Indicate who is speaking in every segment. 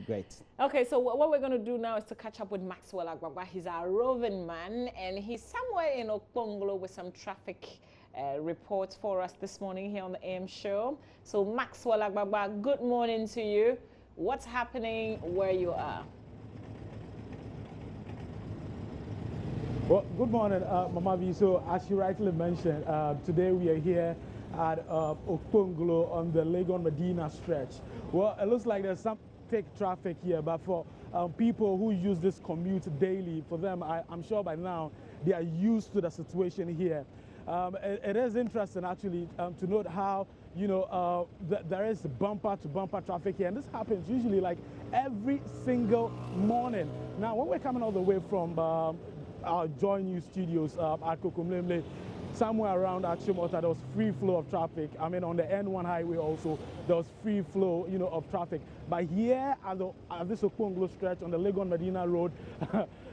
Speaker 1: Great.
Speaker 2: Okay, so what we're going to do now is to catch up with Maxwell Agbagba. He's our roving man, and he's somewhere in Okponglo with some traffic reports for us this morning here on the AM show. So Maxwell Agbagba, good morning to you. What's happening where you are?
Speaker 3: Well, good morning, Mama V. So, as you rightly mentioned, today we are here at Okponglo on the Legon-Medina stretch. Well, it looks like there's some thick traffic here, but for people who use this commute daily, for them, I'm sure by now they are used to the situation here. It is interesting, actually, to note how, you know, there is bumper-to-bumper traffic here, and this happens usually like every single morning. Now, when we're coming all the way from our Joy News studios at Kokomlemle, somewhere around Achimota, there was free flow of traffic. I mean, on the N1 highway also, there was free flow, you know, of traffic. But here at this Okponglo stretch on the Legon-Medina road,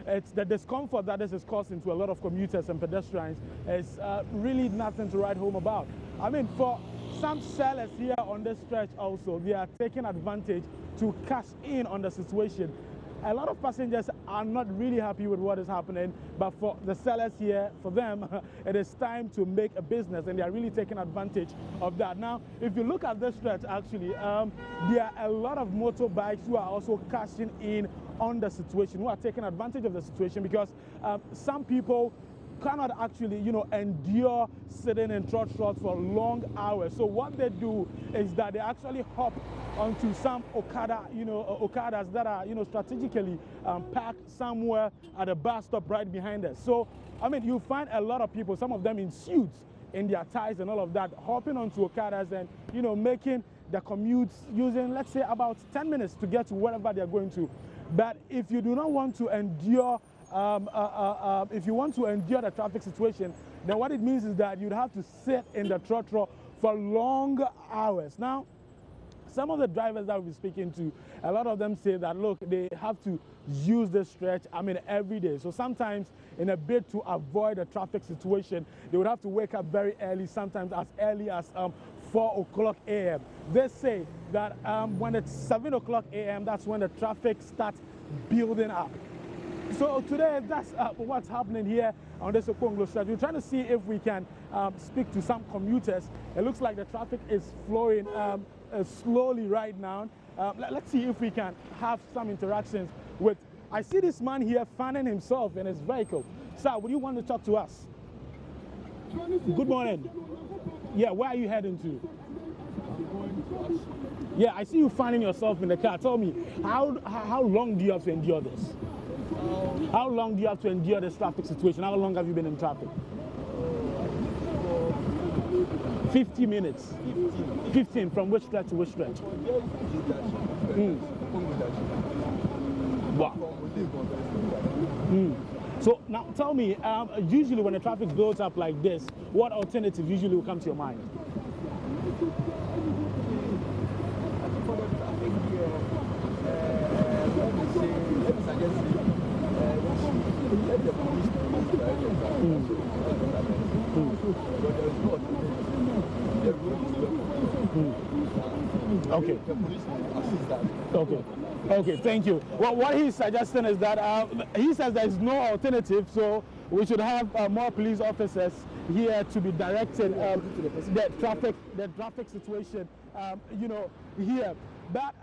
Speaker 3: it's the discomfort that this is causing to a lot of commuters and pedestrians is really nothing to write home about. I mean, for some sellers here on this stretch also, they are taking advantage to cash in on the situation. A lot of passengers are not really happy with what is happening, but for the sellers here, for them, it is time to make a business, and they are really taking advantage of that. Now, if you look at this stretch, actually, there are a lot of motorbikes who are also cashing in on the situation, who are taking advantage of the situation, because some people cannot actually, you know, endure sitting in trot for long hours. So what they do is that they actually hop onto some Okada, you know, Okadas that are, you know, strategically parked somewhere at a bus stop right behind us. So, I mean, you find a lot of people, some of them in suits, in their ties and all of that, hopping onto Okadas and, you know, making the commutes using, let's say, about 10 minutes to get to wherever they're going to. But if you do not want to endure if you want to endure the traffic situation, then what it means is that you'd have to sit in the trot for long hours. Now, some of the drivers that we're speaking to, a lot of them say that, look, they have to use this stretch, I mean, every day. So sometimes in a bid to avoid a traffic situation, they would have to wake up very early, sometimes as early as 4 o'clock a.m. They say that when it's 7 o'clock a.m., that's when the traffic starts building up. So today, that's what's happening here on this Okponglo stretch. We're trying to see if we can speak to some commuters. It looks like the traffic is flowing slowly right now. Let's see if we can have some interactions with. I see this man here fanning himself in his vehicle. Sir, would you want to talk to us? Good morning. Yeah, where are you heading to? Yeah, I see you fanning yourself in the car. Tell me, how long do you have to endure this? How long do you have to endure this traffic situation? How long have you been in traffic? 50 minutes. 15 from which stretch to which stretch? Wow. So now tell me, usually when the traffic builds up like this, what alternatives usually will come to your mind? Okay. Okay, thank you. Well, what he's suggesting is that he says there is no alternative, so we should have more police officers here to be directing the traffic situation, you know, here. But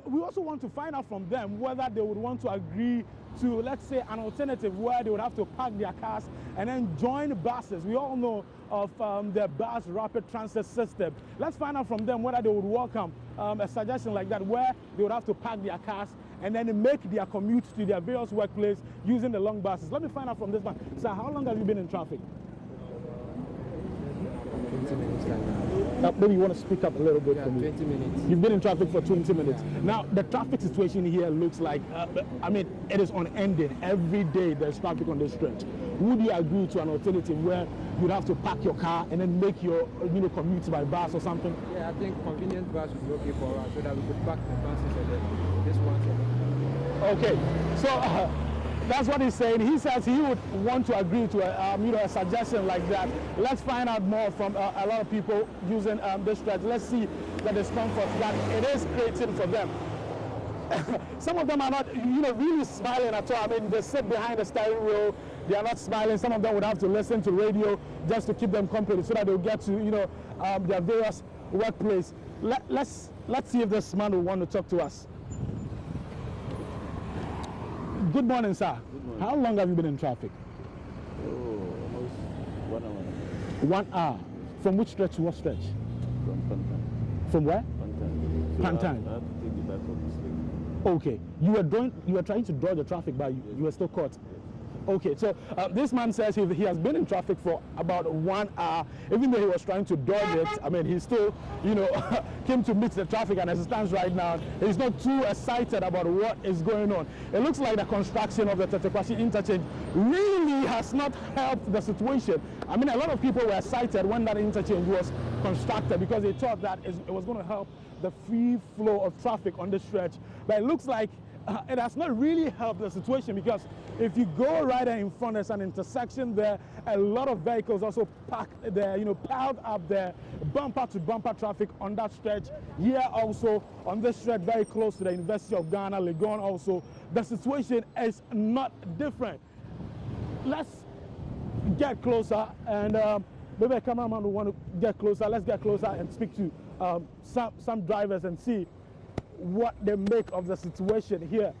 Speaker 3: we also want to find out from them whether they would want to agree to, let's say, an alternative where they would have to park their cars and then join buses. We all know of the bus rapid transit system. Let's find out from them whether they would welcome a suggestion like that, where they would have to park their cars and then make their commute to their various workplaces using the long buses. Let me find out from this man. Sir, how long have you been in traffic?
Speaker 4: 20 minutes like that.
Speaker 3: Maybe you want to speak up a little bit for me.
Speaker 4: 20 minutes.
Speaker 3: You've been in traffic for 20 minutes. Now, the traffic situation here looks like, I mean, it is unending. Every day there's traffic on this stretch. Would you agree to an alternative where you'd have to park your car and then make your, you know, commute by bus or something?
Speaker 4: Yeah, I think convenient bus would be okay for us so that we could park the buses and then this one.
Speaker 3: Okay, so that's what he's saying. He says he would want to agree to a suggestion like that. Let's find out more from a lot of people using this stretch. Let's see the discomfort that it is creating for them. some of them are not, really smiling at all. I mean, they sit behind the steering wheel, they are not smiling. Some of them would have to listen to radio just to keep them company so that they'll get to, their various workplace. Let's see if this man will want to talk to us. Good morning, sir.
Speaker 1: Good morning.
Speaker 3: How long have you been in traffic?
Speaker 1: Oh, almost 1 hour.
Speaker 3: 1 hour. From which stretch to what stretch?
Speaker 1: From Pantan.
Speaker 3: From where?
Speaker 1: Pantan. So
Speaker 3: Pantan.
Speaker 1: I have to take the back of this lane.
Speaker 3: Okay. You were trying to dodge the traffic, but you were still caught. Okay, so this man says he has been in traffic for about 1 hour. Even though he was trying to dodge it, I mean, he still, came to meet the traffic, and as it stands right now, he's not too excited about what is going on. It looks like the construction of the Tetekwasi interchange really has not helped the situation. I mean, a lot of people were excited when that interchange was constructed because they thought that it was going to help the free flow of traffic on the stretch. But it looks like it has not really helped the situation, because if you go right in front, there's an intersection there. A lot of vehicles also parked there, piled up there, bumper to bumper traffic on that stretch. Here also on this stretch, very close to the University of Ghana, Legon also, the situation is not different. Let's get closer, and maybe a cameraman will want to get closer. Let's get closer and speak to some drivers and see what they make of the situation here.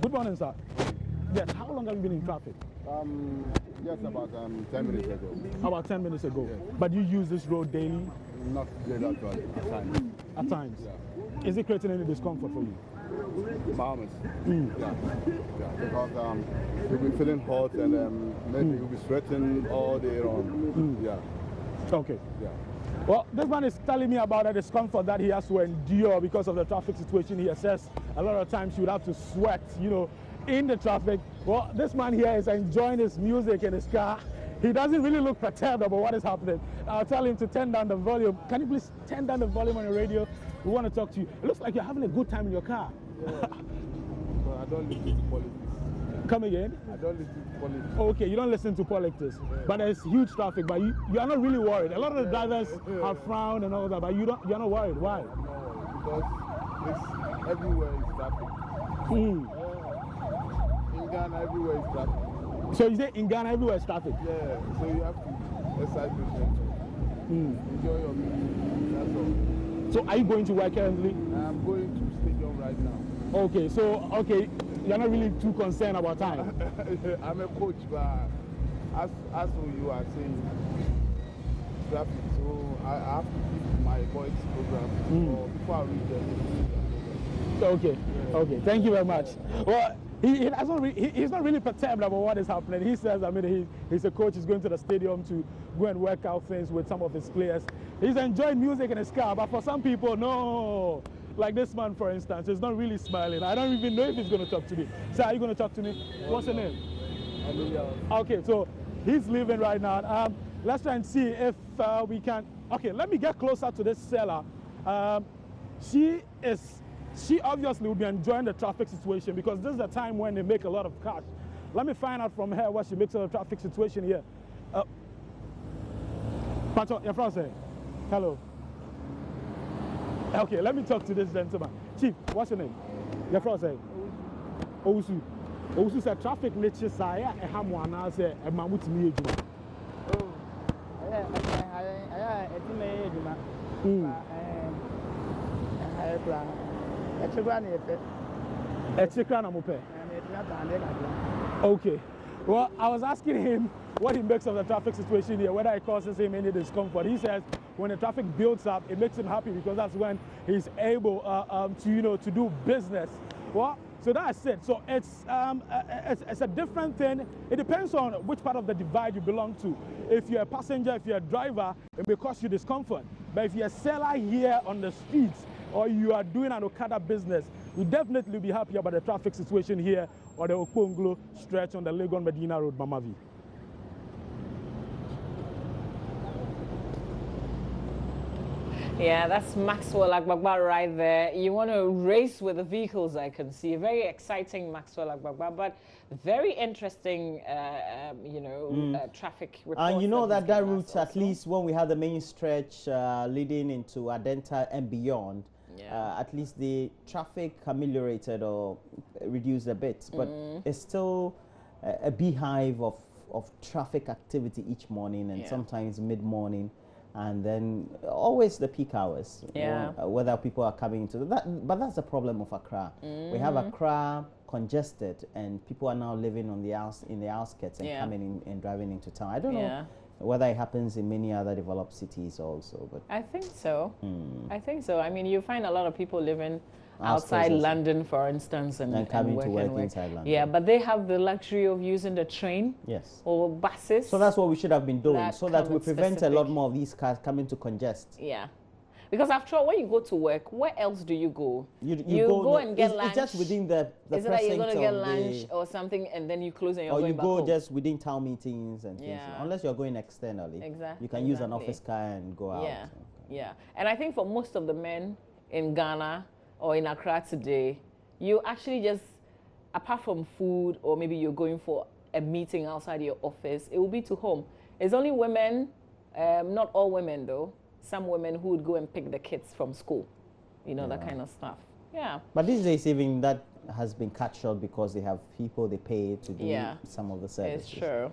Speaker 3: Good morning, sir. Yes, how long have you been in traffic?
Speaker 1: Yes, about 10 minutes ago.
Speaker 3: About 10 minutes ago.
Speaker 1: Yes.
Speaker 3: But you use this road daily?
Speaker 1: Not daily at all, at times.
Speaker 3: At times?
Speaker 1: Yeah.
Speaker 3: Is it creating any discomfort for you?
Speaker 1: Moments. Yeah. Because you'll be feeling hot, and maybe you'll be sweating all day long. Yeah.
Speaker 3: Okay.
Speaker 1: Yeah.
Speaker 3: Well, this man is telling me about the discomfort that he has to endure because of the traffic situation. He says a lot of times you would have to sweat, in the traffic. Well, this man here is enjoying his music in his car. He doesn't really look perturbed about what is happening. I'll tell him to turn down the volume. Can you please turn down the volume on the radio? We want to talk to you. It looks like you're having a good time in your car.
Speaker 1: Yeah. But I don't listen to politics.
Speaker 3: Come again?
Speaker 1: I don't listen to politics.
Speaker 3: Okay, you don't listen to politics, but there's huge traffic, but you are not really worried. A lot of the drivers have frowned and all that, but you're not worried. Why?
Speaker 1: No, because it's everywhere is traffic. Yeah. In Ghana, everywhere is traffic.
Speaker 3: So you say in Ghana, everywhere is traffic?
Speaker 1: Yeah, so you have to exercise patience. Enjoy your music, that's all.
Speaker 3: So are you going to work currently?
Speaker 1: I'm going to stadium right now.
Speaker 3: Okay, you're not really too concerned about time.
Speaker 1: I'm a coach, but as you are saying, traffic, so I have to keep my voice program before I reach there.
Speaker 3: Okay,
Speaker 1: Yeah.
Speaker 3: Okay, thank you very much. Well, he's not really perturbed about what is happening. He says, I mean, he's a coach. He's going to the stadium to go and work out things with some of his players. He's enjoying music in his car, but for some people, no. Like this man, for instance, is not really smiling. I don't even know if he's going to talk to me. Sir, are you going to talk to me? What's your name? Okay, so he's leaving right now. Let's try and see if we can. Okay, let me get closer to this seller. She obviously will be enjoying the traffic situation because this is the time when they make a lot of cash. Let me find out from her what she makes of the traffic situation here. Pacho, your friend say, hello. Okay, let me talk to this gentleman. Chief, what's your name? Your friend say, Owusu. Owusu said traffic nature saya e hamwana say e mamuti mi ejuma.
Speaker 5: Oh, I etime ejuma. Plan.
Speaker 3: Okay. Well, I was asking him what he makes of the traffic situation here, whether it causes him any discomfort. He says when the traffic builds up, it makes him happy because that's when he's able to do business. Well, so that's it. So it's a different thing. It depends on which part of the divide you belong to. If you're a passenger, if you're a driver, it may cause you discomfort. But if you're a seller here on the streets, or you are doing an Okada business, you definitely be happy about the traffic situation here on the Okponglo stretch on the Legon-Medina Road, Mamavi.
Speaker 2: Yeah, that's Maxwell Agbagba right there. You want to race with the vehicles, I can see. Very exciting Maxwell Agbagba, but very interesting, traffic report.
Speaker 6: And you know that route,
Speaker 2: also.
Speaker 6: at least when we have the main stretch leading into Adenta and beyond,
Speaker 2: Yeah.
Speaker 6: At least the traffic ameliorated or reduced a bit, but it's still a beehive of traffic activity each morning and sometimes mid-morning, and then always the peak hours.
Speaker 2: Yeah.
Speaker 6: Whether people are coming into that, but that's the problem of Accra. We have Accra congested, and people are now living on in the outskirts and coming in and driving into town. I don't know whether it happens in many other developed cities also, but
Speaker 2: I think so. I think so. I mean, you find a lot of people living
Speaker 6: Outskirts
Speaker 2: outside
Speaker 6: also.
Speaker 2: London, for instance, and
Speaker 6: coming
Speaker 2: work
Speaker 6: to work
Speaker 2: and work.
Speaker 6: inside London.
Speaker 2: Yeah, but they have the luxury of using the train
Speaker 6: Yes.
Speaker 2: or buses.
Speaker 6: So that's what we should have been doing,
Speaker 2: That
Speaker 6: so that we
Speaker 2: covered
Speaker 6: prevent a lot
Speaker 2: specific.
Speaker 6: more of these cars coming to congest.
Speaker 2: Yeah. Because after all, when you go to work, where else do you go?
Speaker 6: You
Speaker 2: go
Speaker 6: no,
Speaker 2: and get
Speaker 6: it's,
Speaker 2: lunch.
Speaker 6: It's just within the
Speaker 2: Is it that you're
Speaker 6: precinct
Speaker 2: going to get
Speaker 6: of
Speaker 2: lunch or something and then you close and you're
Speaker 6: or
Speaker 2: going
Speaker 6: you
Speaker 2: back
Speaker 6: go
Speaker 2: home?
Speaker 6: just within town meetings and things.
Speaker 2: Yeah.
Speaker 6: Unless you're going externally.
Speaker 2: Exactly.
Speaker 6: You can use an office car and go out.
Speaker 2: Yeah, yeah. And I think for most of the men in Ghana or in Accra today, you actually just, apart from food or maybe you're going for a meeting outside your office, it will be to home. It's only women, not all women though, some women who would go and pick the kids from school, you know, that kind of stuff. Yeah.
Speaker 6: But these days, even that has been cut short because they have people they pay to do some of the services.
Speaker 2: It's true.